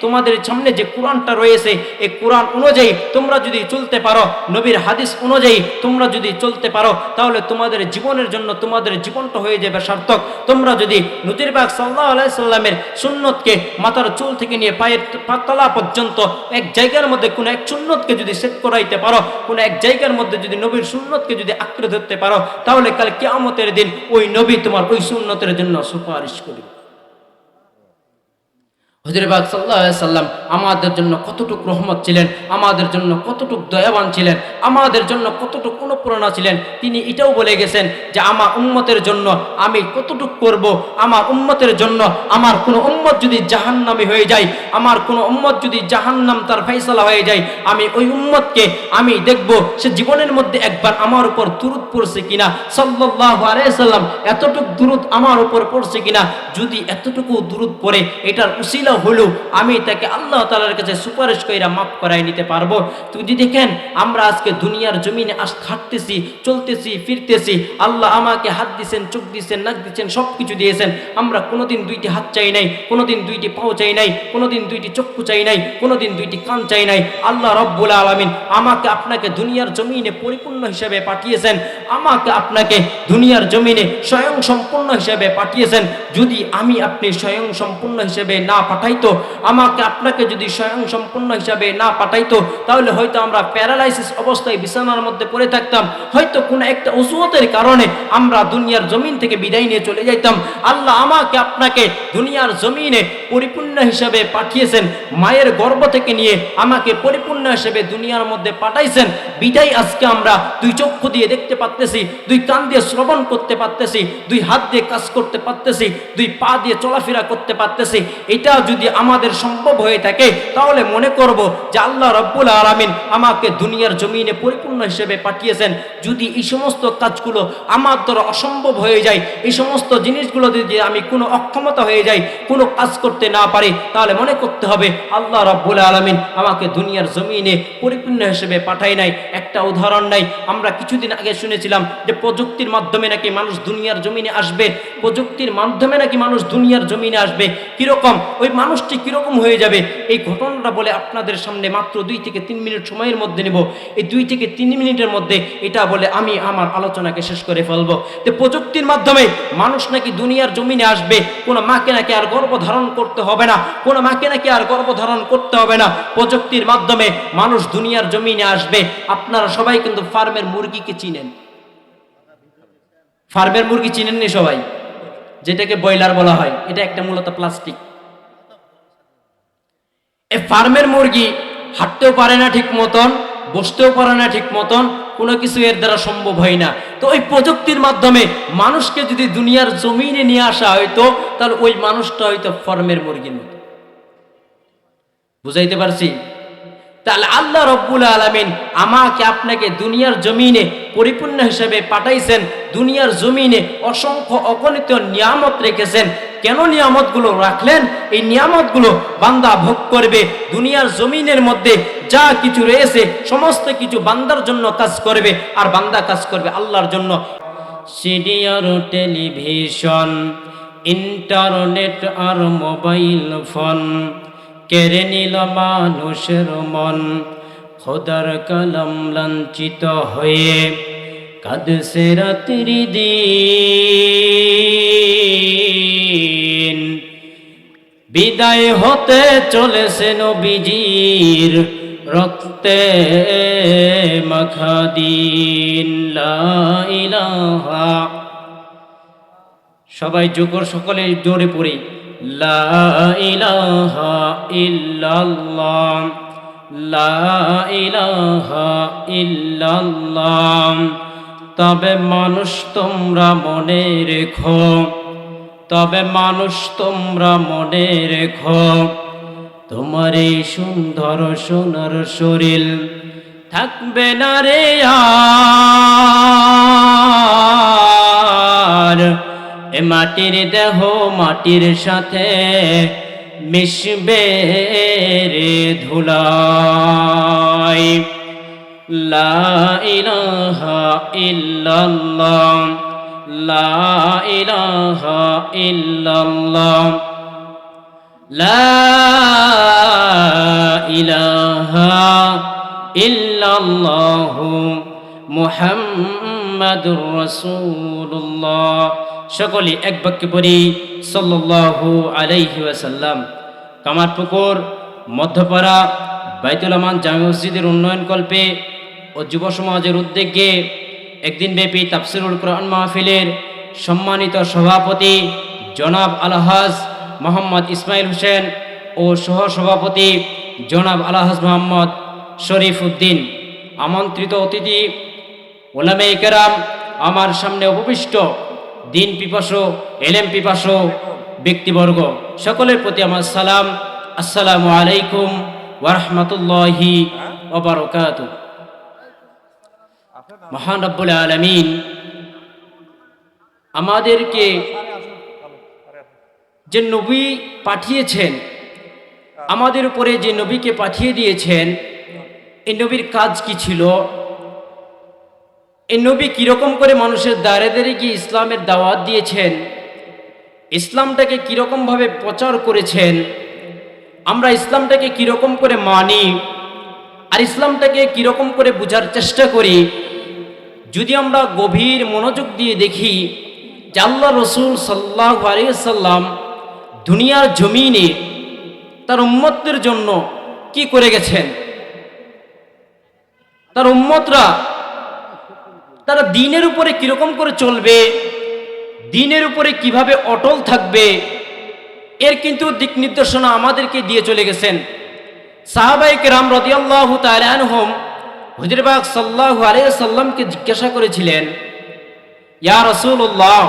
তোমাদের সামনে যে কোরআনটা রয়েছে, এই কোরআন অনুযায়ী তোমরা যদি চলতে পারো, নবীর হাদিস অনুযায়ী তোমরা যদি চলতে পারো, তাহলে তোমাদের জীবনের জন্য তোমাদের জীবনটা হয়ে যাবে সার্থক। তোমরা যদি নবীর পাক সাল্লাল্লাহু আলাইহি সাল্লামের সুন্নতকে মাথার চুল থেকে নিয়ে পায়ের তলা পর্যন্ত এক জায়গার মধ্যে কোনো এক সুন্নতকে যদি সেট করাইতে পারো, কোনো এক জায়গার মধ্যে যদি নবীর সুন্নতকে যদি আঁকড়ে ধরতে পারো, তাহলে কাল কিয়ামতের দিন ওই নবী তোমার ওই সুন্নতের জন্য সুপারিশ করবে। হুজুর পাক সাল্লাল্লাহু আলাইহি সাল্লাম আমাদের জন্য কতটুকু রহমত ছিলেন, আমাদের জন্য কতটুকু দয়াবান ছিলেন, আমাদের জন্য কতটুকু অনুপ্রেরণা ছিলেন। তিনি এটাও বলে গেছেন যে আমার উম্মতের জন্য আমি কতটুকু করব, আমার উম্মতের জন্য আমার কোনো উম্মত যদি জাহান্নামী হয়ে যায়, আমার কোনো উম্মত যদি জাহান্নাম তার ফয়সালা হয়ে যায়, আমি ওই উম্মতকে আমি দেখব সে জীবনের মধ্যে একবার আমার উপর দুরূদ পড়ছে কিনা, সাল্লাল্লাহু আলাইহি সাল্লাম এতটুকু দুরূদ আমার উপর পড়ছে কিনা। যদি এতটুকু দুরূদ পড়ে এটার উসিলা হলো আমি তাকে আল্লাহ তাআলার কাছে সুপারিশ কইরা মাফ করাই নিতে পারবো। তো যদি দেখেন আমরা আজকে দুনিয়ার জমিনে হাঁটতেছি, চলতেছি, ফিরতেছি, আল্লাহ আমাকে হাত দিয়েছেন, চোখ দিয়েছেন, নাক দিয়েছেন, সব কিছু দিয়েছেন। আমরা কোনোদিন দুইটি হাত চাই নাই, কোনোদিন দুইটি পাও চাই নাই, কোনোদিন দুইটি চক্ষু চাই নাই, কোনোদিন দুইটি কান চাই নাই। আল্লাহ রাব্বুল আলামিন আমাকে আপনাকে দুনিয়ার জমিনে পরিপূর্ণ হিসেবে পাঠিয়েছেন, আমাকে আপনাকে দুনিয়ার জমিনে স্বয়ং সম্পূর্ণ হিসেবে পাঠিয়েছেন। যদি আমি আপনি স্বয়ং সম্পূর্ণ হিসেবে না পাঠাইতো, আমাকে আপনাকে যদি স্বয়ং সম্পূর্ণ হিসাবে না পাঠাইতো, তাহলে হয়তো আমরা প্যারালাইসিস অবস্থায় বিছানার মধ্যে পড়ে থাকতাম, হয়তো কোনো একটা অজুহাতের কারণে আমরা দুনিয়ার জমিন থেকে বিদায় নিয়ে চলে যাইতাম। আল্লাহ আমাকে আপনাকে দুনিয়ার জমিনে পরিপূর্ণ হিসাবে পাঠিয়েছেন, মায়ের গর্ভ থেকে নিয়ে আমাকে পরিপূর্ণ হিসেবে দুনিয়ার মধ্যে পাঠাইছেন। বিদায় আজকে আমরা দুই চক্ষু দিয়ে দেখতে পারতেছি, দুই কান দিয়ে শ্রবণ করতে পারতেছি, দুই হাত দিয়ে কাজ করতে পারতেছি, দুই পা দিয়ে চলাফেরা করতে পারতেছি। এটা যদি আমাদের সম্ভব হয়ে থাকে, তাহলে মনে করব যে আল্লাহ রাব্বুল আলামিন আমাকে দুনিয়ার জমিনে পরিপূর্ণ হিসেবে পাঠিয়েছেন। যদি এই সমস্ত কাজগুলো আমার দ্বারা অসম্ভব হয়ে যায়, এই সমস্ত জিনিসগুলো যদি আমি কোনো অক্ষমতা হয়ে যাই, কোনো কাজ করতে না পারি, তাহলে মনে করতে হবে আল্লাহ রাব্বুল আলামিন আমাকে দুনিয়ার জমিনে পরিপূর্ণ হিসেবে পাঠায় নাই। একটা উদাহরণ নাই, আমরা কিছুদিন আগে শুনেছিলাম যে প্রযুক্তির মাধ্যমে নাকি মানুষ দুনিয়ার জমিনে আসবে, প্রযুক্তির মাধ্যমে নাকি মানুষ দুনিয়ার জমিনে আসবে। কিরকম ওই মানুষটি কিরকম হয়ে যাবে, এই ঘটনাটা বলে আপনাদের সামনে মাত্র 2 থেকে 3 মিনিট সময়ের মধ্যে নেব। এই 2 থেকে 3 মিনিটের মধ্যে এটা বলে আমি আমার আলোচনাকে শেষ করে ফেলবো। যে প্রযুক্তির মাধ্যমে মানুষ নাকি দুনিয়ার জমিনে আসবে, কোনো মাকে নাকি আর গর্ভধারণ করতে হবে না, কোনো মাকে নাকি আর গর্ভধারণ করতে হবে না, প্রযুক্তির মাধ্যমে মানুষ দুনিয়ার জমিনে আসবে। আপনারা সবাই কিন্তু ফার্মের মুরগিকে চিনেন, ফার্মের মুরগি চিনেননি সবাই, যেটাকে ব্রয়লার বলা হয়, এটা একটা মূলত প্লাস্টিক। এই ফার্মের মুরগি হাঁটতেও পারে না ঠিক মতন, বসতেও পারে না ঠিক মতন, কোনো কিছু এর দ্বারা সম্ভব হয় না। তো ওই প্রযুক্তির মাধ্যমে মানুষকে যদি দুনিয়ার জমিনে নিয়ে আসা হয়তো, তাহলে ওই মানুষটা হয়তো ফার্মের মুরগির মতো। বুঝাইতে পারছি? তাহলে আল্লাহ রাব্বুল আলামিন আমাকে আপনাকে দুনিয়ার জমিনে পরিপূর্ণ হিসেবে পাঠাইছেন, দুনিয়ার জমিনে অসংখ্য অগণিত নিয়ামত রেখেছেন। কেন নিয়ামতগুলো রাখলেন? এই নিয়ামতগুলো বান্দা ভোগ করবে, দুনিয়ার জমিনের মধ্যে যা কিছু রয়েছে সমস্ত কিছু বান্দার জন্য কাজ করবে, আর বান্দা কাজ করবে আল্লাহর জন্য। সিডি আর টেলিভিশন, ইন্টারনেট আর মোবাইল ফোন কেড়ে নিল মানুষের মন, খোদার কলম লাঞ্ছিত হয়ে কাঁদছে রাত্রি দিন। বিদায় হতে চলেছে নবীজির রক্তে মাখা দিন। লা ইলাহা, সবাই জোকর সকলে জোরে পড়ি, লা ইলাহা ইল্লাল্লাহ, লা ইলাহা ইল্লাল্লাহ। তবে মানুষ তোমরা মনে রেখো, তবে মানুষ তোমরা মনে রেখো, তোমার এই সুন্দর সোনার শরীর থাকবে না রে আর। এ মাটির দেহ মাটির সাথে মিশবে রে ধুলাই। লা ইলাহা ইল্লাল্লাহ, লা ইলাহা ইল্লাল্লাহ, লা ইলাহা ইল্লাল্লাহু মুহাম্মাদুর রাসূলুল্লাহ। সকলে এক বাক্যে পড়ি সাল্লাল্লাহু আলাইহি ওয়াসাল্লাম। কামারপুকুর মধ্যপাড়া বাইতুল আমান জামে মসজিদের উন্নয়ন কল্পে ও যুব সমাজের উদ্যোগে একদিন ব্যাপী তাফসিরুল কোরআন মাহফিলের সম্মানিত সভাপতি জনাব আলহাজ মোহাম্মদ ইসমাইল হোসেন ও সহসভাপতি জনাব আলহাজ মোহাম্মদ শরীফ উদ্দিন, আমন্ত্রিত অতিথি উলামায়ে কেরাম, আমার সামনে উপবিষ্ট দিন পিপাসু এলেম পিপাসু ব্যক্তিবর্গ, সকলের প্রতি আমার সালাম। আসসালামু আলাইকুম ওয়া রাহমাতুল্লাহি ওয়া বারাকাতুহু। মহান রব্বুল আলামিন আমাদেরকে যে নবী পাঠিয়েছেন, আমাদের উপরে যে নবীকে পাঠিয়ে দিয়েছেন, এই নবীর কাজ কি ছিল, এই নবী কিরকম করে মানুষের দ্বারে দ্বারে গিয়ে ইসলামের দাওয়াত দিয়েছেন, ইসলামটাকে কিরকমভাবে প্রচার করেছেন, আমরা ইসলামটাকে কিরকম করে মানি আর ইসলামটাকে কিরকম করে বোঝার চেষ্টা করি, যদি আমরা গভীর মনোযোগ দিয়ে দেখি যে আল্লাহ রসুল সাল্লাল্লাহু আলাইহি ওয়াসাল্লাম দুনিয়ার জমিনে তার উম্মতদের জন্য কি করে গেছেন, তার উম্মতরা তারা দ্বীনের উপরে কিরকম করে চলবে, দ্বীনের উপরে কিভাবে অটল থাকবে, এর কিন্তু দিক নির্দেশনা আমাদেরকে দিয়ে চলে গেছেন। সাহাবায়ে কেরাম রাদিয়াল্লাহু তাআলা আনহুম হুজুর পাক সাল্লাল্লাহু আলাইহি ওয়াসাল্লামকে জিজ্ঞাসা করেছিলেন, ইয়া রাসূলুল্লাহ,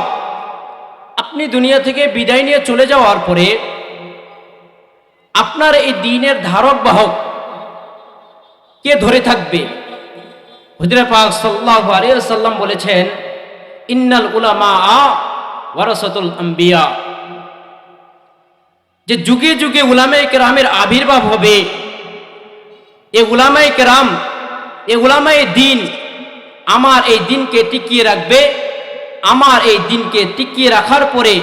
আপনি দুনিয়া থেকে বিদায় নিয়ে চলে যাওয়ার পরে আপনার এই দ্বীনের ধারক বাহক কে ধরে থাকবে? হুজুর পাক সাল্লাল্লাহু আলাইহি ওয়াসাল্লাম বলেছেন, ইন্নাল উলামা ওয়ারাসাতুল আম্বিয়া, যে যুগে যুগে উলামায়ে কেরামের আবির্ভাব হবে, এই উলামায়ে কেরাম, এই উলামায়ে দ্বীন আমার এই দ্বীনকে টিকিয়ে রাখবে। আমার এই দ্বীনকে টিকিয়ে রাখার পরে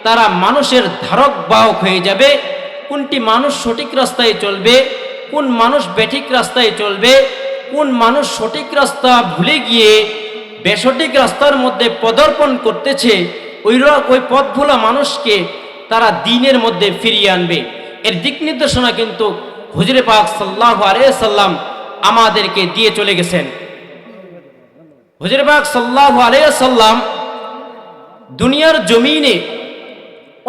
তারা মানুষের ধারক বাহক হয়ে যাবে। কোনটি মানুষ সঠিক রাস্তায় চলবে, কোন মানুষ বেঠিক রাস্তায় চলবে, কোন মানুষ সঠিক রাস্তা ভুলে গিয়ে বেসঠিক রাস্তার মধ্যে পদার্পণ করতেছে, ওই পথ ভোলা মানুষকে তারা দ্বীনের মধ্যে ফিরিয়ে আনবে। এর দিক নির্দেশনা কিন্তু হুজুরে পাক সাল্লাল্লাহু আলাইহি ওয়াসাল্লাম আমাদেরকে দিয়ে চলে গেছেন। হুজুরে পাক সাল্লাল্লাহু আলাইহি ওয়াসাল্লাম দুনিয়ার জমিনে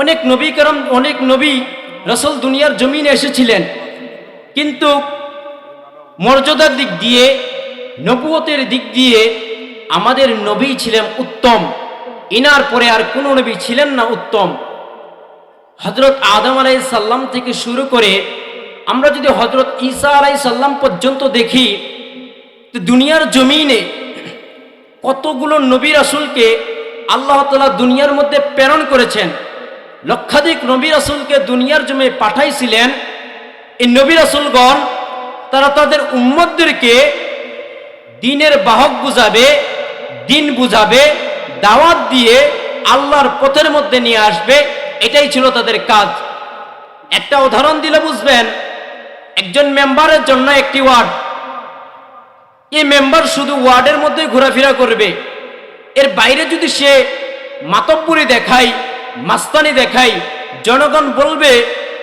অনেক নবী کرام, অনেক নবী রাসূল দুনিয়ার জমিনে এসেছিলেন, কিন্তু মর্যাদার দিক দিয়ে, নবুয়তের দিক দিয়ে আমাদের নবী ছিলেন উত্তম। ইনার পরে আর কোনো নবী ছিলেন না উত্তম। হযরত আদম আলাইহিস সালাম থেকে শুরু করে আমরা যদি হযরত ঈসা আলাইহিস সালাম পর্যন্ত দেখি, তো দুনিয়ার জমিনে কতগুলো নবী রাসূলকে আল্লাহ তাআলা দুনিয়ার মধ্যে প্রেরণ করেছেন। লক্ষাধিক নবী রাসূলকে দুনিয়ার জমিনে পাঠাইছিলেন। এই নবী রাসূলগণ তারা তাদের উম্মতদেরকে দ্বীনের বাহক বুঝাবে, দ্বীন বুঝাবে, দাওয়াত দিয়ে আল্লাহর পথের মধ্যে নিয়ে আসবে, এটাই ছিল তাদের কাজ। একটা উদাহরণ দিলে বুঝবেন, একজন মেম্বারের জন্য একটি ওয়ার্ড, এই মেম্বার শুধু ওয়ার্ডের মধ্যে ঘোরাফেরা করবে, এর বাইরে যদি সে মাতব্বরি দেখায়, মাস্তানি দেখায়, জনগণ বলবে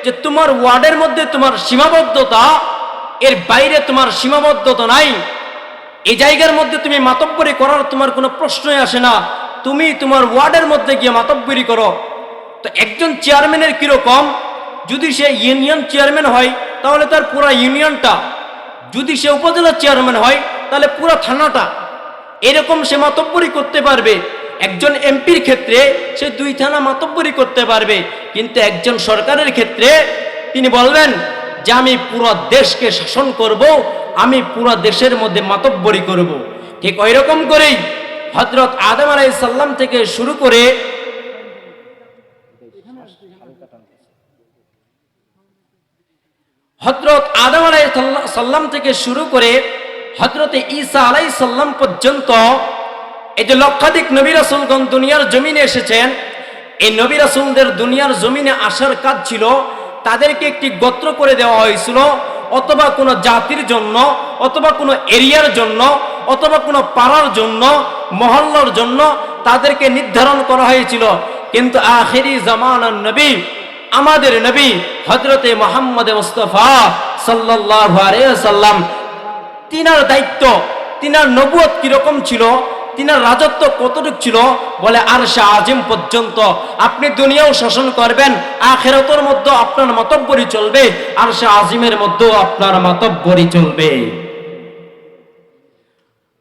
যে তোমার ওয়ার্ডের মধ্যে তোমার সীমাবদ্ধতা, এর বাইরে তোমার সীমাবদ্ধতা নাই, এই জায়গার মধ্যে তুমি মাতব্বরি করার তোমার কোনো প্রশ্নই আসে না, তুমি তোমার ওয়ার্ডের মধ্যে গিয়ে মাতব্বরি করো। তো একজন চেয়ারম্যানের কিরকম, যদি সে ইউনিয়ন চেয়ারম্যান হয় তাহলে তার পুরো ইউনিয়নটা, যদি সে উপজেলা চেয়ারম্যান হয় তাহলে পুরো থানাটা, এরকম সে মাতব্বরি করতে পারবে। একজন এমপির ক্ষেত্রে সে 2 থানা মাতব্বরি করতে পারবে, কিন্তু একজন সরকারের ক্ষেত্রে তিনি বলবেন যে আমি পুরো দেশকে শাসন করব, আমি পুরো দেশের মধ্যে মাতব্বরি করব। ঠিক ওই রকম করেই হযরত আদম আলাইহিস সালাম থেকে শুরু করে হযরত আদম আলাইহিস সালাম থেকে শুরু করে হযরত ঈসা আলাইহিস সালাম পর্যন্ত এই যে লক্ষাধিক নবী রাসূলগণ দুনিয়ার জমিনে এসেছেন, এই নবী রাসূলদের দুনিয়ার জমিনে আসার কাজ ছিল তাদেরকে একটি গোত্র করে দেওয়া হয়েছিল, অথবা কোনো জাতির জন্য, অথবা কোনো এরিয়ার জন্য, অথবা কোনো পাড়ার জন্য, মহল্লার জন্য তাদেরকে নির্ধারণ করা হয়েছিল। কিন্তু আখিরি জামানার নবী, আমাদের নবী হযরতে মুহাম্মদ মুস্তাফা সাল্লাল্লাহু আলাইহি ওয়াসাল্লাম, তিনার দায়িত্ব, তিনার নবুয়ত কিরকম ছিল, তিনার রাজত্ব কতটুকু ছিল, বলে আরশে আজিম পর্যন্ত। আপনি দুনিয়াও শাসন করবেন, আখিরাতের মধ্যে আপনার মাতব্বরি চলবে, আরশে আজিমের মধ্যেও আপনার মাতব্বরি চলবে।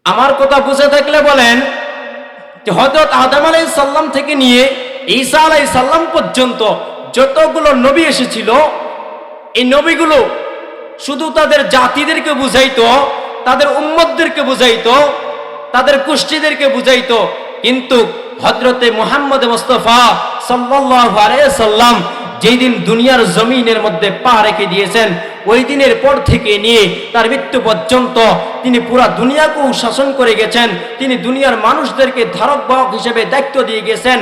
আমার কথা বুঝে থাকলে বলেন যে হযরত আদম আলাইহিস সালাম থেকে নিয়ে ঈসা আলাইহিস সালাম পর্যন্ত যতগুলো নবী এসেছিল, এই নবীগুলো শুধু তাদের জাতিদেরকে বুঝাইতো, তাদের উম্মতদেরকে বুঝাইতো, তাদের গোষ্ঠীদেরকে বুঝাইতো, কিন্তু হযরতে মুহাম্মদ মুস্তাফা সাল্লাল্লাহু আলাইহি সাল্লাম যেই দিন দুনিয়ার জমিনের মধ্যে পা রেখে দিয়েছেন, ওই দিনের পর থেকে নিয়ে তার মৃত্যু পর্যন্ত তিনি পুরা দুনিয়াকেও শাসন করে গেছেন। তিনি দুনিয়ার মানুষদেরকে ধারক বাহক হিসেবে দায়িত্ব দিয়ে গেছেন।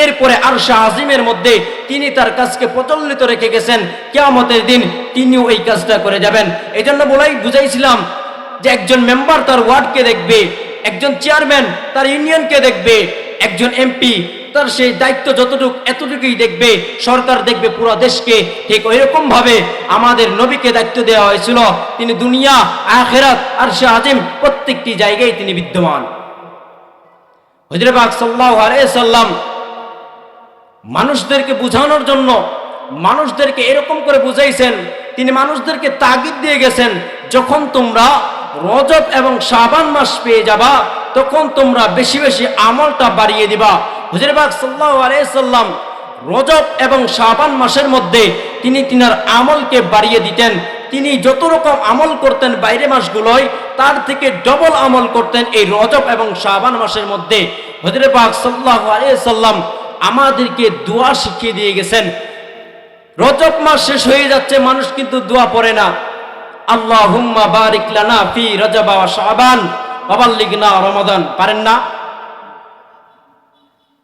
এরপরে আরশে আজিমের মধ্যে তিনি তার কাজকে প্রচলিত রেখে গেছেন। কিয়ামতের দিন তিনিও এই কাজটা করে যাবেন। এই জন্য বুঝাইছিলাম যে একজন মেম্বার তার ওয়ার্ডকে দেখবে, একজন চেয়ারম্যান তার ইউনিয়নকে দেখবে, একজন এমপি তার সেই দায়িত্ব যতটুকু এতটুকুই দেখবে, সরকার দেখবে পুরো দেশকে। ঠিক ওইরকম ভাবে আমাদের নবীকে দায়িত্ব দেওয়া হয়েছিল। তিনি দুনিয়া, আখিরাত, আরশে আজিম প্রত্যেকটি জায়গায় তিনি বিদ্যমান। হুজুর পাক সাল্লাল্লাহু আলাইহি সাল্লাম মানুষদেরকে বোঝানোর জন্য, মানুষদেরকে এরকম করে বুঝাইছেন, তিনি মানুষদেরকে তাগিদ দিয়ে গেছেন, যখন তোমরা রজব এবং শাবান মাস পেয়ে যাবা, তখন তোমরা বেশি বেশি আমলটা বাড়িয়ে দিবা। হুজুর পাক সাল্লাল্লাহু আলাইহি সাল্লাম রজব এবং শাবান মাসের মধ্যে তিনি তিনার আমলকে বাড়িয়ে দিতেন। তিনি যত রকম আমল করতেন বাইরে মাসগুলোয়, তার থেকে ডবল আমল করতেন এই রজব এবং শাবান মাসের মধ্যে। হুজুর পাক সাল্লাল্লাহু আলাইহি সাল্লাম আমাদেরকে দোয়া শিখিয়ে দিয়ে গেছেন। রজব মাস শেষ হয়ে যাচ্ছে, মানুষ কিন্তু দোয়া পড়ে না। আল্লাহুম্মা বারিক লানা ফি রজব ওয়া শাবান ওয়া বাল্লিগনা রমাদান। পারেন না?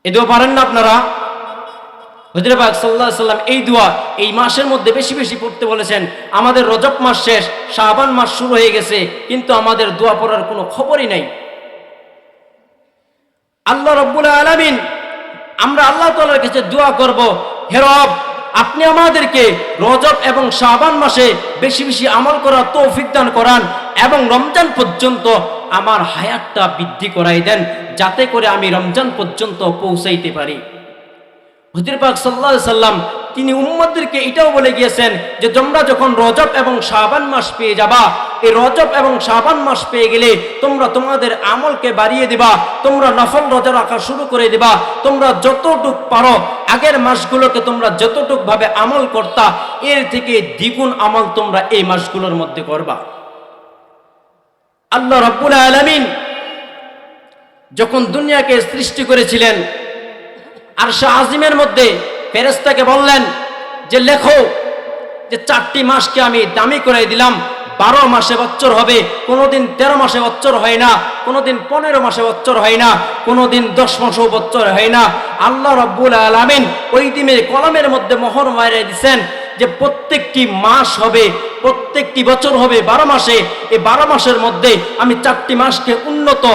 এই দোয়া পারেন না আপনারা? হুজুর পাক সাল্লাল্লাহু আলাইহি সাল্লাম এই দোয়া এই মাসের মধ্যে বেশি বেশি পড়তে বলেছেন। আমাদের রজব মাস শেষ, শাবান মাস শুরু হয়ে গেছে, কিন্তু আমাদের দোয়া পড়ার কোনো খবরই নাই। আল্লাহ রাব্বুল আলামিন, আমরা আল্লাহ তাআলার কাছে দোয়া করব, হে রব, আপনি আমাদেরকে রজব এবং শাবান মাসে বেশি বেশি আমল করার তৌফিক দান করান, এবং রমজান পর্যন্ত আমার হায়াতটা বৃদ্ধি করাই দেন, যাতে করে আমি রমজান পর্যন্ত পৌঁছাইতে পারি। হুজুর পাক সাল্লাল্লাহু আলাইহি সাল্লাম তিনি উম্মতদেরকে এটাও বলে গিয়েছেন যে তোমরা যখন রজব এবং শাবান মাস পেয়ে যাবা, এই রজব এবং শাবান মাস পেয়ে গেলে তোমরা তোমাদের আমলকে বাড়িয়ে দিবা, তোমরা নফল রোজা রাখা শুরু করে দিবা, তোমরা যতটুক পারো আগের মাসগুলোকে তোমরা যতটুক ভাবে আমল করতা, এর থেকে দ্বিগুণ আমল তোমরা এই মাসগুলোর মধ্যে করবা। আল্লাহ রাব্বুল আলামিন যখন দুনিয়াকে সৃষ্টি করেছিলেন, আরশে আজিমের মধ্যে ফেরেশতাকে বললেন যে লেখো যে 4টি মাসকে আমি দামি করে দিলাম, 12 মাসে বছর হবে, কোনোদিন 13 মাসে বছর হয় না, কোনোদিন 15 মাসে বছর হয় না, কোনোদিন 10 মাসেও বছর হয় না। আল্লাহ রাব্বুল আলামিন ওই দিনের কলমের মধ্যে মোহর মারিয়ে দিয়েছেন যে প্রত্যেকটি মাস হবে, প্রত্যেকটি বছর হবে 12 মাসে। এই 12 মাসের মধ্যে আমি 4টি মাসকে উন্নত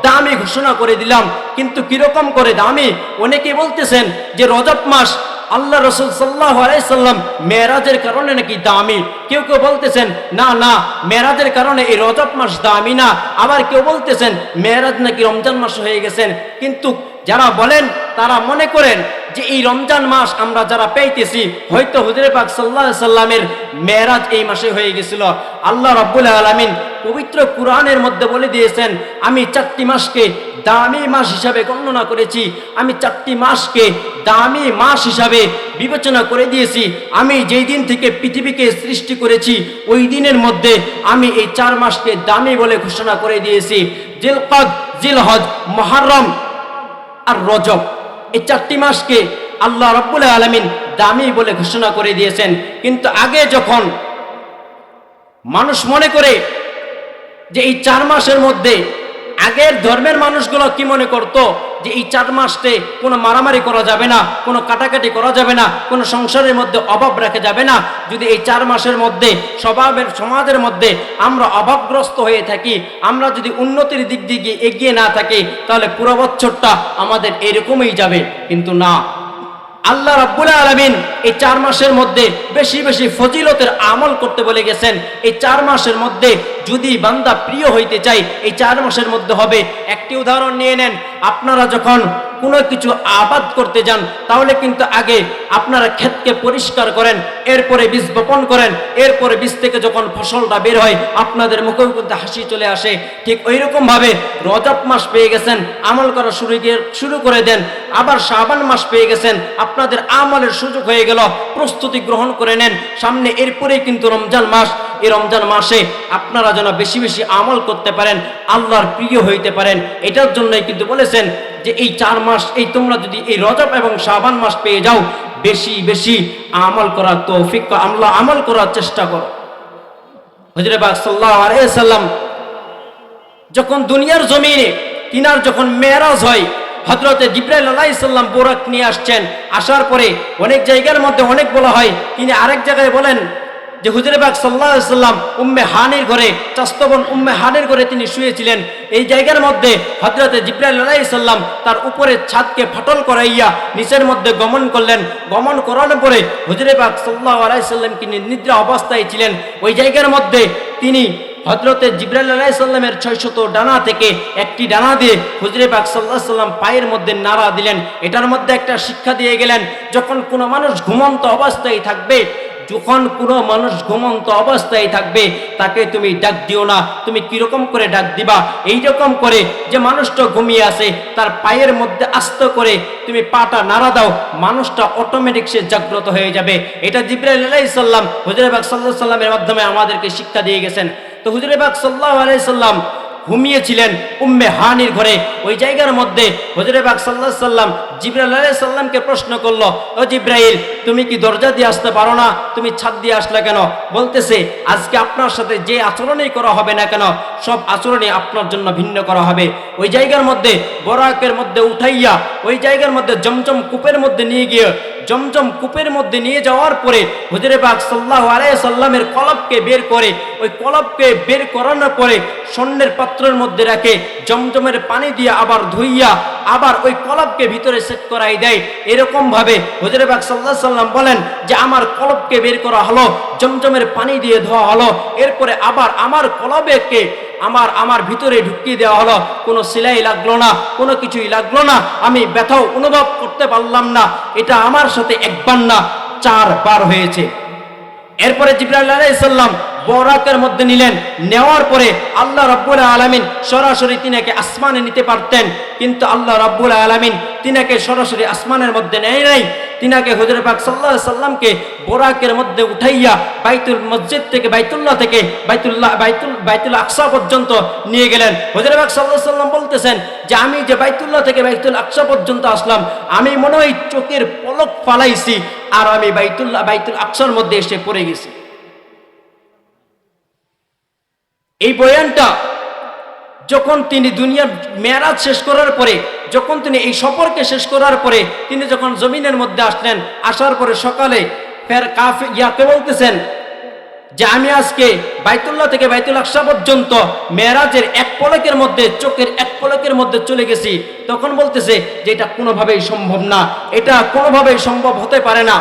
দামি ঘোষণা করে দিলাম। কিন্তু কিরকম করে দামি? অনেকে বলতেছেন যে রজব মাস আল্লাহ রাসূল সাল্লাল্লাহু আলাইহি সাল্লাম মেরাজের কারণে নাকি দামি, কেউ কেউ বলতেছেন না না মেরাজের কারণে এই রজব মাস দামি না, আবার কেউ বলতেছেন মেরাজ নাকি রমজান মাস হয়ে গেছেন। কিন্তু যারা বলেন তারা মনে করেন যে এই রমজান মাস আমরা যারা পেয়েছি, হয়তো হুজুর পাক সাল্লাল্লাহু আলাইহি সাল্লামের মেরাজ এই মাসে হয়ে গেছিল। আল্লাহ রাব্বুল আলামিন পবিত্র কুরআনের মধ্যে বলে দিয়েছেন, আমি 4টি মাসকে দামি মাস হিসাবে গণনা করেছি, আমি 4টি মাসকে দামি মাস হিসাবে বিবেচনা করে দিয়েছি। আমি যেই দিন থেকে পৃথিবীকে সৃষ্টি করেছি ওই দিনের মধ্যে আমি এই 4 মাসকে দামি বলে ঘোষণা করে দিয়েছি। জিলকদ, জিলহজ, মুহররম আর রজব, এই 4টি মাসকে আল্লাহ রাব্বুল আলামিন দামি বলে ঘোষণা করে দিয়েছেন। কিন্তু আগে যখন মানুষ মনে করে যে এই 4 মাসের মধ্যে আগের ধর্মের মানুষগুলো কি মনে করতো যে এই 4 মাসে কোনো মারামারি করা যাবে না, কোনো কাটাকাটি করা যাবে না, কোনো সংসারের মধ্যে অভাব রাখা যাবে না। যদি এই 4 মাসের মধ্যে সমাজের মধ্যে আমরা অভাবগ্রস্ত হয়ে থাকি, আমরা যদি উন্নতির দিক দিয়ে এগিয়ে না থাকি, তাহলে পুরো বছরটা আমাদের এরকমই যাবে। কিন্তু না, আল্লাহ রাব্বুল আলামিন এই 4 মাসের মধ্যে বেশি বেশি ফজিলতের আমল করতে বলে গেছেন। এই 4 মাসের মধ্যে যদি বান্দা প্রিয় হইতে চায়, এই 4 মাসের মধ্যে হবে। একটি উদাহরণ নিয়ে নেন, আপনারা যখন কোনো কিছু আবাদ করতে যান, তাহলে কিন্তু আগে আপনারা ক্ষেতকে পরিষ্কার করেন, এরপরে বীজ বপন করেন, এরপরে বীজ থেকে যখন ফসলটা বের হয় আপনাদের মুখেও কিন্তু হাসি চলে আসে। ঠিক ওই রকম ভাবে রজব মাস পেয়ে গেছেন, আমল করা শুরু করে দেন। আবার শাবান মাস পেয়ে গেছেন, আপনাদের আমলের সুযোগ হয়ে গেল, প্রস্তুতি গ্রহণ করে নেন। সামনে এরপরেই কিন্তু রমজান মাস। এই রমজান মাসে আপনারা যেন বেশি বেশি আমল করতে পারেন, আল্লাহর প্রিয় হইতে পারেন। এটার জন্যই কিন্তু বলেছেন যে এই 4 মাস, এই তোমরা যদি এই রজব এবং শাবান মাস পেয়ে যাও, বেশি বেশি আমল করার তৌফিক আমল করার চেষ্টা করো। হযরত পাক সাল্লাল্লাহু আলাইহি সাল্লাম যখন দুনিয়ার জমিনে তিনার যখন মেরাজ হয়, হযরতে জিবরাইল আলাইহিস সালাম বোরাক নিয়ে আসছেন। আসার পরে অনেক জায়গার মধ্যে অনেক বলা হয়, তিনি আরেক জায়গায় বলেন যে হুজুরে পাক সাল্লাল্লাহু আলাইহি সাল্লাম উম্মে হানির ঘরে, চাস্তবন উম্মে হানির ঘরে তিনি শুয়েছিলেন। এই জায়গার মধ্যে হযরতে জিবরাইল আলাইহিস সালাম তার উপরে ছাদকে ফাটল করাইয়া নিচের মধ্যে গমন করলেন। গমন করানোর পরে হুজুরে পাক সাল্লাল্লাহু আলাইহি সাল্লাম তিনি নিদ্রা অবস্থায় ছিলেন। ওই জায়গার মধ্যে তিনি হযরতে জিবরাইল আলাইহিস সালামের 600 ডানা থেকে একটি ডানা দিয়ে হুজুরে পাক সাল্লাল্লাহু আলাইহি সাল্লাম পায়ের মধ্যে নাড়া দিলেন। এটার মধ্যে একটা শিক্ষা দিয়ে গেলেন, যখন কোনো মানুষ ঘুমন্ত অবস্থায় থাকবে, যখন কোনো মানুষ ঘুমন্ত অবস্থায় থাকবে, তাকে তুমি ডাক দিও না। তুমি কিরকম করে ডাক দিবা? এইরকম করে যে মানুষটা ঘুমিয়ে আছে, তার পায়ের মধ্যে আস্ত করে তুমি পাটা নাড়া দাও, মানুষটা অটোমেটিক সে জাগ্রত হয়ে যাবে। এটা জিবরাইল আলাইহিস সালাম হুজুরে পাক সাল্লাল্লাহু আলাইহি সাল্লামের মাধ্যমে আমাদেরকে শিক্ষা দিয়ে গেছেন। তো হুজুরে পাক সাল্লাল্লাহু আলাইহি সাল্লাম ঘুমিয়েছিলেন উম্মে হানির ঘরে। ওই জায়গার মধ্যে হুজুরে পাক সাল্লাল্লাহু আলাইহি সাল্লাম জিবরাইল আলাইহিস সালামকে প্রশ্ন করলো, ও জিবরাইল, তুমি কি দরজা দিয়ে আসতে পারো না? তুমি ছাদ দিয়ে আসলে কেন? বলতেছে, আজকে আপনার সাথে যে আচরণই করা হবে না কেন, সব আচরণই আপনার জন্য ভিন্ন করা হবে। ওই জায়গার মধ্যে বরাকের মধ্যে উঠাইয়া ওই জায়গার মধ্যে জমজম কূপের মধ্যে নিয়ে গিয়ে, জমজম কূপের মধ্যে নিয়ে যাওয়ার পরে হুজুরে পাক সাল্লাল্লাহু আলাইহি সাল্লামের কলবকে বের করে, ওই কলবকে বের করানোর পরে স্বর্ণের পাত্রের মধ্যে রাখে জমজমের পানি দিয়ে আবার ধুইয়া আবার ওই কলবকে ভিতরে সেট করাই দেয়। এরকম ভাবে হুজুরে পাক সাল্লাল্লাহু আলাইহি সাল্লাম বলেন যে আমার কলবকে বের করা হলো, জমজমের পানি দিয়ে ধোয়া হলো, এরপরে আবার আমার কলবকে আমার ভিতরে ঢুকিয়ে দেওয়া হলো। কোনো সেলাই লাগলো না, কোনো কিছুই লাগলো না, আমি ব্যথাও অনুভব করতে পারলাম না। এটা আমার সাথে একবার না 4 বার হয়েছে। এরপরে জিবরাইল আলাইহিস সালাম বরাকের মধ্যে নিলেন। নেওয়ার পরে আল্লাহ রাব্বুল আলামিন সরাসরি তিনাকে আসমানে নিতে পারতেন, কিন্তু আল্লাহ রাব্বুল আলামিন তিনাকে সরাসরি আসমানের মধ্যে নেয় নাই। তিনাকে হুজুর পাক সাল্লাল্লাহু আলাইহি সাল্লামকে বোরাকের মধ্যে উঠাইয়া বাইতুল মসজিদ থেকে বাইতুল্লাহ থেকে বাইতুল আকসা পর্যন্ত নিয়ে গেলেন। হুজুর পাক সাল্লাল্লাহু আলাইহি সাল্লাম বলতেছেন যে আমি যে বাইতুল্লাহ থেকে বাইতুল আকসা পর্যন্ত আসলাম, আমি মনে হয় চোখের পলক ফালাইছি আর আমি বাইতুল আকসার মধ্যে এসে পড়ে গেছি। এই বয়ানটা যখন তিনি দুনিয়ার মেরাজ শেষ করার পরে, যখন তিনি এই সফরকে শেষ করার পরে তিনি যখন জমিনের মধ্যে আসলেন, আসার পরে সকালে ফের ইয়াকে বলতেছেন যে আমি আজকে বাইতুল্লাহ থেকে বাইতুল আকসা পর্যন্ত মেরাজের এক পলকের মধ্যে, চোখের এক পলকের মধ্যে চলে গেছি। তখন বলতেছে যে এটা কোনোভাবেই সম্ভব না, এটা কোনোভাবেই সম্ভব হতে পারে না।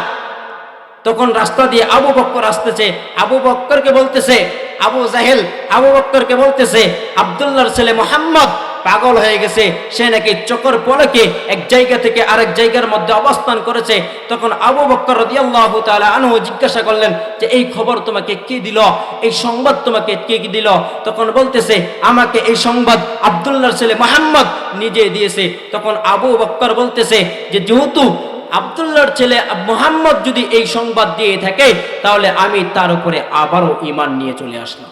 তখন রাস্তা দিয়ে আবু বক্কর আসতেছে, আবু বক্করকে বলতেছে, আবু জাহেল আবু বক্করকে বলতেছে আব্দুল্লাহর ছেলে মুহাম্মদ পাগল হয়ে গেছে, সে নাকি চোখের পলকে এক জায়গা থেকে আরেক জায়গার মধ্যে অবস্থান করেছে। তখন আবু বক্কর রাদিয়াল্লাহু তাআলা আনহু জিজ্ঞাসা করলেন যে এই খবর তোমাকে কে দিল, এই সংবাদ তোমাকে কে দিল? তখন বলতেছে আমাকে এই সংবাদ আব্দুল্লাহর ছেলে মুহাম্মদ নিজে দিয়েছে। তখন আবু বক্কর বলতেছে যে যেহেতু আব্দুল্লাহর ছেলে মুহাম্মদ যদি এই সংবাদ দিয়ে থাকে, তাহলে আমি তার উপরে আবারও ঈমান নিয়ে চলে আসলাম।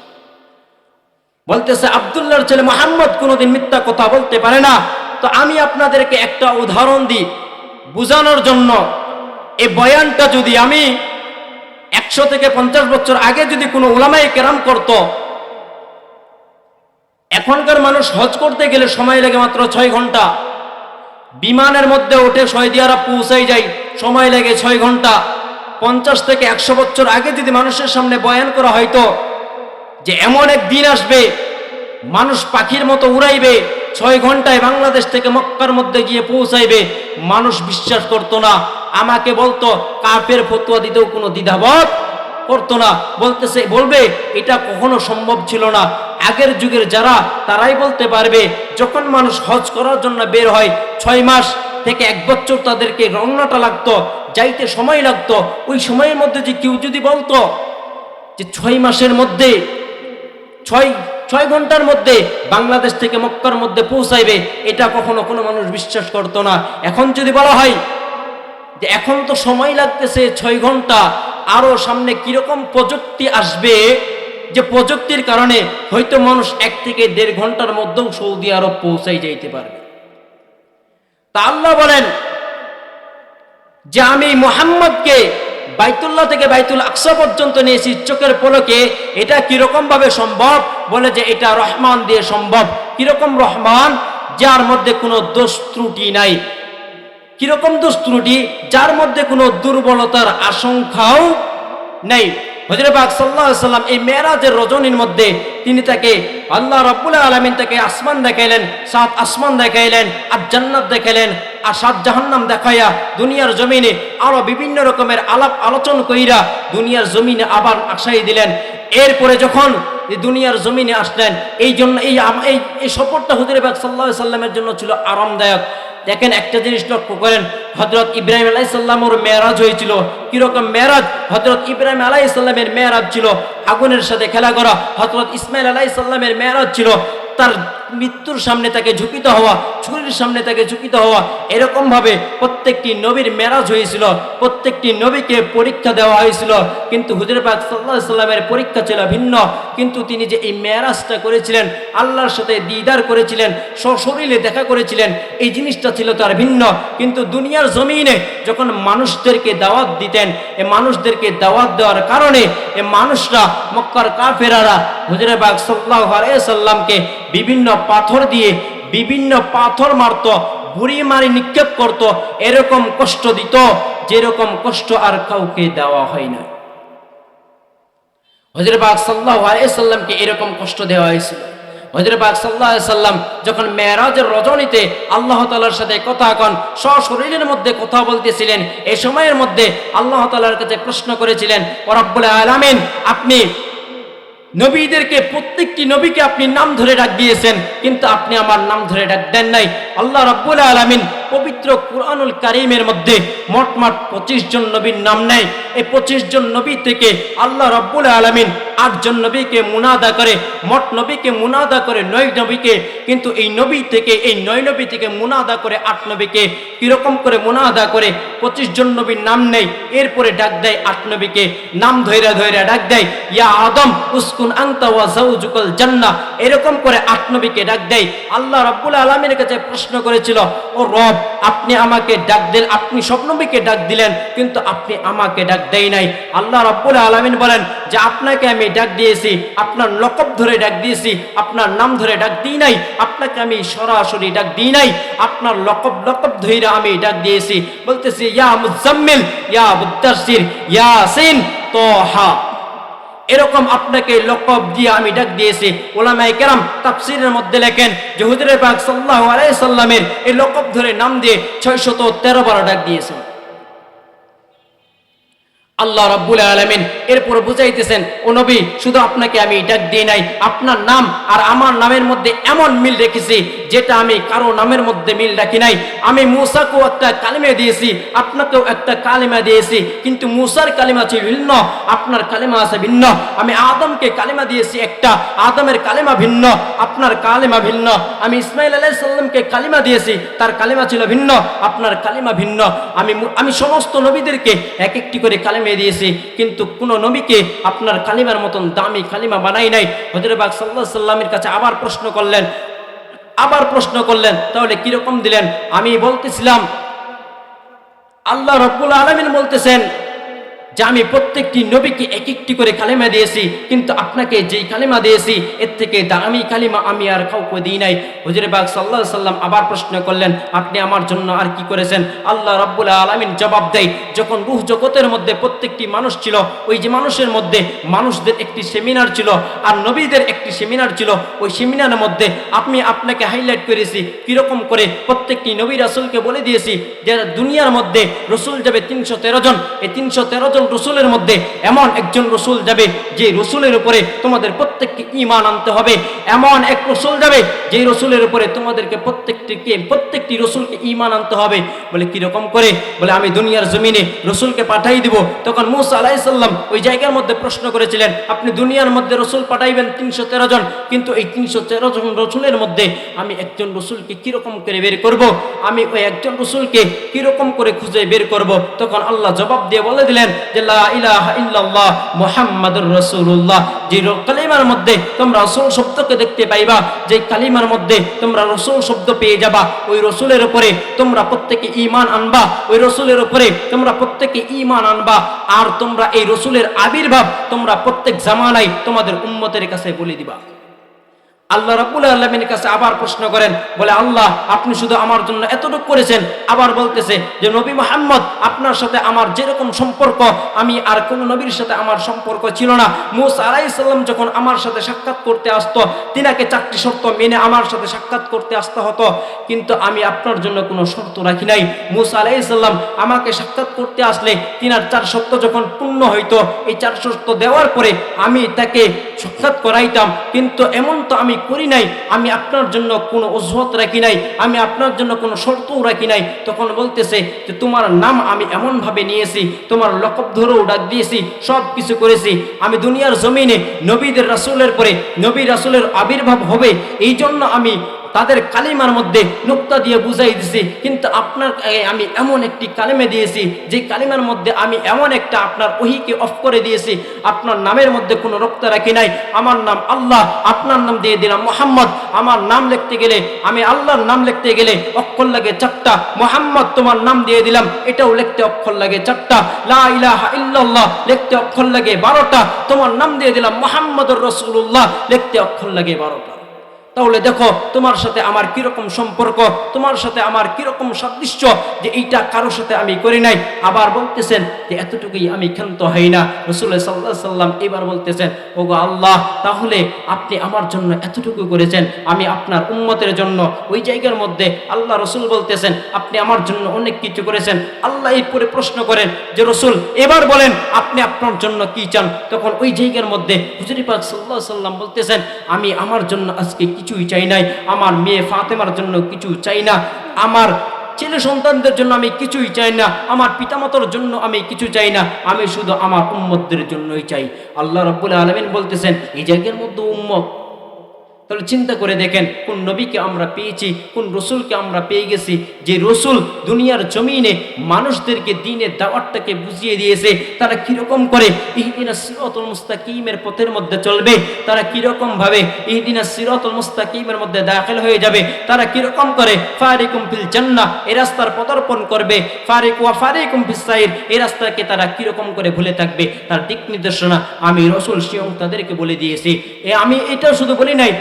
বলতেছে আব্দুল্লাহর ছেলে মুহাম্মদ কোনোদিন মিথ্যা কথা বলতে পারে না। তো আমি আপনাদেরকে একটা উদাহরণ দিই বুঝানোর জন্য। এই বয়ানটা যদি আমি 100 থেকে 50 বছর আগে যদি কোনো উলামায়ে কেরাম করত, এখনকার মানুষ হজ করতে গেলে সময় লাগে মাত্র 6 ঘন্টা। বিমানের মধ্যে উঠে সৌদি আরব পৌঁছাই যায়, সময় লাগে 6 ঘন্টা। 50 থেকে 100 বছর আগে যদি মানুষের সামনে বয়ান করা হয়তো যে এমন এক দিন আসবে মানুষ পাখির মতো উড়াইবে, 6 ঘন্টায় বাংলাদেশ থেকে মক্কার মধ্যে গিয়ে পৌঁছাইবে, মানুষ বিশ্বাস করতো না। আমাকে বলতো, কাফের ফতোয়া দিতেও কোনো দ্বিধাবোধ করতো না, বলবে এটা কখনো সম্ভব ছিল না। আগের যুগের যারা, তারাই বলতে পারবে যখন মানুষ হজ করার জন্য বের হয় 6 মাস থেকে 1 বছর তাদেরকে রওনাটা লাগতো, যাইতে সময় লাগতো। ওই সময়ের মধ্যে যে কেউ যদি বলতো যে 6 মাসের মধ্যে 6 ঘন্টার মধ্যে বাংলাদেশ থেকে মক্কার মধ্যে পৌঁছাইবে, এটা কখনো কোনো মানুষ বিশ্বাস করতো না। এখন যদি বলা হয় যে এখন তো সময় লাগতেছে 6 ঘন্টা, আরো সামনে কিরকম প্রযুক্তি আসবে যে প্রযুক্তির কারণে হয়তো মানুষ 1 থেকে 1.5 ঘন্টার মধ্যেও সৌদি আরব পৌঁছাই যাইতে পারবে। তা আল্লাহ বলেন যে আমি মুহাম্মদকে বাইতুল্লাহ থেকে বাইতুল আকসা পর্যন্ত নিয়েছি চোখের পলকে। এটা কিরকম ভাবে সম্ভব? বলে যে এটা রহমান দিয়ে সম্ভব। কিরকম রহমান? যার মধ্যে কোনো দোষ ত্রুটি নাই। কিরকম দোষ ত্রুটি? যার মধ্যে কোনো দুর্বলতার আশঙ্কাও নেই। হযরত পাক সাল্লাল্লাহু আলাইহি সাল্লাম এই মেরাজের রজনীর মধ্যে তিনি তাকে আল্লাহ রাব্বুল আলামিন তাকে আসমান দেখাইলেন, 7 আসমান দেখাইলেন, আর জান্নাত দেখাইলেন, আর 7 জাহান্নাম দেখাইয়া দুনিয়ার জমিনে আরো বিভিন্ন রকমের আলাপ আলোচনা কইরা দুনিয়ার জমিনে আবার আশাই দিলেন। এরপরে যখন দুনিয়ার জমিনে আসলেন, এই জন্য এই সফরটা হযরত পাক সাল্লাল্লাহু আলাইহি সাল্লামের জন্য ছিল আরামদায়ক। দেখেন একটা জিনিস লক্ষ্য করেন, হযরত ইব্রাহিম আলাইহিস সালামের মেরাজ হয়েছিল। কিরকম মেরাজ? হযরত ইব্রাহিম আলাইহিস সালামের মেরাজ ছিল আগুনের সাথে খেলা করা। হযরত ইসমাইল আলাইহিস সালামের মেরাজ ছিল তার মৃত্যুর সামনে তাকে ঝুঁকিতে হওয়া, ছুরির সামনে তাকে ঝুঁকিতে হওয়া। এরকম ভাবে প্রত্যেকটি নবীর মেরাজ হয়েছিল, প্রত্যেকটি নবীকে পরীক্ষা দেওয়া হয়েছিল। কিন্তু হুজুর পাক সাল্লাল্লাহু আলাইহি সাল্লামের পরীক্ষা ছিল ভিন্ন। কিন্তু তিনি যে এই মেরাজটা করেছিলেন, আল্লাহর সাথে দিদার করেছিলেন, সশরীরে দেখা করেছিলেন, এই জিনিসটা ছিল তার ভিন্ন। কিন্তু দুনিয়ার জমিনে যখন মানুষদেরকে দাওয়াত দিতেন, এই মানুষদেরকে দাওয়াত দেওয়ার কারণে এই মানুষরা, মক্কার কাফেরারা হুজুর পাক সাল্লাল্লাহু আলাইহি সাল্লামকে বিভিন্ন পাথর দিয়ে বিভিন্ন পাথর মারত, বুড়ি মারি নিক্ষেপ করত, এরকম কষ্ট দিত যেরকম কষ্ট আর কাউকে দেওয়া হয় না। হযরত পাক সাল্লাল্লাহু আলাইহি সাল্লামকে এরকম কষ্ট দেওয়া হয়েছিল। হযরত পাক সাল্লাল্লাহু আলাইহি সাল্লাম যখন মেরাজের রজনীতে আল্লাহ তাআলার সাথে কথা কন সশরীরের মধ্যে কথা বলতেছিলেন, এই সময়ের মধ্যে আল্লাহ তাআলার কাছে প্রশ্ন করেছিলেন, ও রব্বুল আলামিন, আপনি নবীদেরকে প্রত্যেকটি নবীকে আপনি নাম ধরে ডাক দিয়েছেন, কিন্তু আপনি আমার নাম ধরে ডাক দেন নাই। আল্লাহ রাব্বুল আলামিন পবিত্র কুরআনুল কারীমের মধ্যে মোট 25 জন নবীর নাম নেয়। এই 25 জন নবী থেকে আল্লাহ রাব্বুল আলামিন 8 জন নবীকে মুনাদা করে, মোট নবীকে মুনাদা করে 9 নবীকে। কিন্তু এই নবী থেকে, এই 9 নবী থেকে মুনাদা করে 8 নবীকে। কিরকম করে মুনাদা করে? 25 জন নবীর নাম নেই, এরপরে ডাক দেয় 8 নবীকে, নাম ধইরা ধইরা ডাক দেয়, ইয়া আদম উসকুন আনতা ওয়া যাওজুকাল জান্নাহ। এরকম করে 8 নবীকে ডাক দেয়। আল্লাহ রাব্বুল আলামিনের কাছে প্রশ্ন করেছিল, ও রব, আপনি আমাকে ডাক দেন, আপনি সব নবীকে ডাক দিলেন, কিন্তু আপনি আমাকে ডাক দেই নাই। আল্লাহ রাব্বুল আলামিন বলেন যে আপনাকে আমি ডাক দিয়েছি, আপনার লকব ধরে ডাক দিয়েছি, আপনার নাম ধরে ডাক দিই নাই, আপনাকে আমি সরাসরি ডাক দিই নাই, আপনার লকব ধইরা আমি ডাক দিয়েছি। বলতেছি, ইয়া মুজাম্মিল, ইয়া মুদাসসির, ইয়াসিন, তাহা। এরকম আপনাকে লকব দিয়ে আমি ডাক দিয়েছি। উলামায়ে কেরাম তাফসীরের মধ্যে লেখেন যে হুজুর পাক সাল্লাল্লাহু আলাইহি সাল্লামের এই লকব ধরে নাম দিয়ে 613 বার ডাক দিয়েছেন আল্লাহ রাব্বুল আলামিন। এরপর বুঝাইতেছেন, ও নবী, শুধু আপনাকে আমি ডাক দিই নাই, আপনার নাম আর আমার নামের মধ্যে এমন মিল রেখেছি যেটা আমি কারো নামের মধ্যে মিল রাখি নাই। আমি মূসাকেও একটা কালিমা দিয়েছি, আপনাকেও একটা কালিমা দিয়েছি, কিন্তু মূসার কালিমা ছিল ভিন্ন, আপনার কালিমা আছে ভিন্ন। আমি আদমকে কালিমা দিয়েছি একটা, আদমের কালিমা ভিন্ন, আপনার কালিমা ভিন্ন। আমি ইসমাইল আলাইহিস সালামকে কালিমা দিয়েছি, তার কালিমা ছিল ভিন্ন, আপনার কালিমা ভিন্ন। আমি সমস্ত নবীদেরকে এক একটি করে কালিমা দিয়েছি, কিন্তু কোন নবীকে আপনার কালিমার মতন দামি কালিমা বানাই নাই। হযরত পাক সাল্লাল্লাহু আলাইহি সাল্লামের কাছে আবার প্রশ্ন করলেন, তাহলে কিরকম দিলেন? আমি বলতেছিলাম, আল্লাহ রাব্বুল আলামিন বলতেছেন যে আমি প্রত্যেকটি নবীকে এক একটি করে কালিমা দিয়েছি, কিন্তু আপনাকে যেই কালিমা দিয়েছি এর থেকে দামি কালিমা আমি আর কাউকে দিই নাই। হুজুর পাক সাল্লাল্লাহু আলাইহি সাল্লাম আবার প্রশ্ন করলেন, আপনি আমার জন্য আর কি করেছেন? আল্লাহ রাব্বুল আলামিন জবাব দেয়, যখন রূহ জগতের মধ্যে প্রত্যেকটি মানুষ ছিল, ওই যে মানুষের মধ্যে মানুষদের একটি সেমিনার ছিল আর নবীদের একটি সেমিনার ছিল, ওই সেমিনারের মধ্যে আমি আপনাকে হাইলাইট করেছি কিরকম করে প্রত্যেকটি নবী রাসূলকে বলে দিয়েছি যে দুনিয়ার মধ্যে রসুল যাবে 313 জন। এই 313 জন রসুলের মধ্যে এমন একজন রসুল যাবে যে রসুলের উপরে তোমাদের প্রত্যেককে ঈমান আনতে হবে। এমন এক রসুল যাবে যে রসুলের উপরে তোমাদেরকে প্রত্যেকটি রসুলকে ঈমান আনতে হবে। বলে কিরকম করে? বলে আমি দুনিয়ার জমিনে রসুলকে পাঠাই দিব। তখন মূসা আলাইহিস সালাম ওই জায়গার মধ্যে প্রশ্ন করেছিলেন, আপনি দুনিয়ার মধ্যে রসুল পাঠাইবেন 313 জন, কিন্তু এই 313 জন রসুলের মধ্যে আমি একজন রসুলকে কিরকম করে বের করব? আমি ওই একজন রসুলকে কিরকম করে খুঁজে বের করব? তখন আল্লাহ জবাব দিয়ে বলে দিলেন যে লা ইলাহা ইল্লাল্লাহ মুহাম্মাদুর রাসূলুল্লাহ। যে কালিমার মধ্যে তোমরা রাসূল শব্দকে দেখতে পাইবা, যে কালিমার মধ্যে তোমরা রাসূল শব্দ পেয়ে যাবা, ওই রাসূলের উপরে তোমরা প্রত্যেকে ঈমান আনবা, ওই রাসূলের উপরে তোমরা প্রত্যেকে ঈমান আনবা। আর তোমরা এই রাসূলের আবির্ভাব তোমরা প্রত্যেক জামানায় তোমাদের উম্মতের কাছে বলে দিবা। আল্লাহ রাব্বুল আলামিনের কাছে আবার প্রশ্ন করেন, বলে আল্লাহ আপনি শুধু আমার জন্য এতটুকু করেছেন? আবার বলতেছে যে নবী মুহাম্মদ আপনার সাথে আমার যেরকম সম্পর্ক, আমি আর কোন নবীর সাথে আমার সম্পর্ক ছিল না। মূসা আলাইহিস সালাম যখন আমার সাথে সাক্ষাৎ করতে আসতো, তিনাকে 4টি শর্ত মেনে আমার সাথে সাক্ষাৎ করতে আসতে হতো, কিন্তু আমি আপনার জন্য কোনো শর্ত রাখি নাই। মূসা আলাইহিস সালাম আমাকে সাক্ষাৎ করতে আসলে তিনার 4 শর্ত যখন পূর্ণ হইতো, এই 4 শর্ত দেওয়ার পরে আমি তাকে সাক্ষাৎ করাইতাম, কিন্তু এমন তো আমি করি নাই। আমি আপনার জন্য কোনো অজুহাত রাখি নাই, আমি আপনার জন্য কোনো শর্তও রাখি নাই। তখন বলতেছে যে তোমার নাম আমি এমন ভাবে নিয়েছি, তোমার লকব ধরেও ডাক দিয়েছি, সব কিছু করেছি। আমি দুনিয়ার জমিনে নবীদের রাসূলের পরে নবী রাসূলের আবির্ভাব হবে, এই জন্য আমি তাদের কালিমার মধ্যে নুক্তা দিয়ে বুঝাই দিছি, কিন্তু আপনার আমি এমন একটি কালিমা দিয়েছি যে কালিমার মধ্যে আমি এমন একটা আপনার ওহীকে অফ করে দিয়েছি। আপনার নামের মধ্যে কোনো রক্ত রাখি নাই। আমার নাম আল্লাহ, আপনার নাম দিয়ে দিলাম মুহাম্মদ। আমার নাম লিখতে গেলে, আমি আল্লাহর নাম লিখতে গেলে অক্ষর লাগে 4টা, মুহাম্মদ তোমার নাম দিয়ে দিলাম, এটাও লিখতে অক্ষর লাগে 4টা। লা ইলাহা ইল্লাল্লাহ লিখতে অক্ষর লাগে 12টা, তোমার নাম দিয়ে দিলাম মুহাম্মাদুর রাসূলুল্লাহ, লিখতে অক্ষর লাগে 12টা। তাহলে দেখো তোমার সাথে আমার কিরকম সম্পর্ক, তোমার সাথে আমার কিরকম সাদৃশ্য, যে এইটা কারোর সাথে আমি করি নাই। আবার বলতেছেন যে এতটুকুই আমি ক্ষান্ত হই না। রাসূলুল্লাহ সাল্লাল্লাহু আলাইহি সাল্লাম এবার বলতেছেন, ওগো আল্লাহ, তাহলে আপনি আমার জন্য এতটুকু করেছেন, আমি আপনার উম্মতের জন্য। ওই জায়গার মধ্যে আল্লাহ রাসূল বলতেছেন আপনি আমার জন্য অনেক কিছু করেছেন। আল্লাহ এরপরে প্রশ্ন করেন যে রাসূল এবার বলেন আপনি আপনার জন্য কি চান? তখন ওই জায়গার মধ্যে হুজুর পাক সাল্লাল্লাহু আলাইহি সাল্লাম বলতেছেন, আমি আমার জন্য আজকে কিছুই চাই নাই, আমার মেয়ে ফাতেমার জন্য কিছু চাই না, আমার ছেলে সন্তানদের জন্য আমি কিছুই চাই না, আমার পিতামাতার জন্য আমি কিছু চাই না, আমি শুধু আমার উম্মতদের জন্যই চাই। আল্লাহ রাব্বুল আলামিন বলতেছেন এই জায়গার মধ্যে উম্মত। তাহলে চিন্তা করে দেখেন কোন নবীকে আমরা পেয়েছি, কোন রসুলকে আমরা পেয়ে গেছি, যে রসুল দুনিয়ার জমিনে মানুষদেরকে দ্বীনের দাওয়াতটাকে বুঝিয়ে দিয়েছে। তারা কিরকম করে ইহদিনাস সিরাতাল মুস্তাকিমের পথের মধ্যে চলবে, তারা কিরকম ভাবে ইহদিনাস সিরাতাল মুস্তাকিমের মধ্যে দাখিল হয়ে যাবে, তারা কিরকম করে ফারিকুম ফিল জান্নাহ এই রাস্তার পদার্পণ করবে, ফারিকুম ফিস সাইর এই রাস্তাকে তারা কিরকম করে ভুলে থাকবে। তার দিক নির্দেশনা আমি রসুল স্বয়ং তাদেরকে বলে দিয়েছি। আমি এটা শুধু বলি নাই,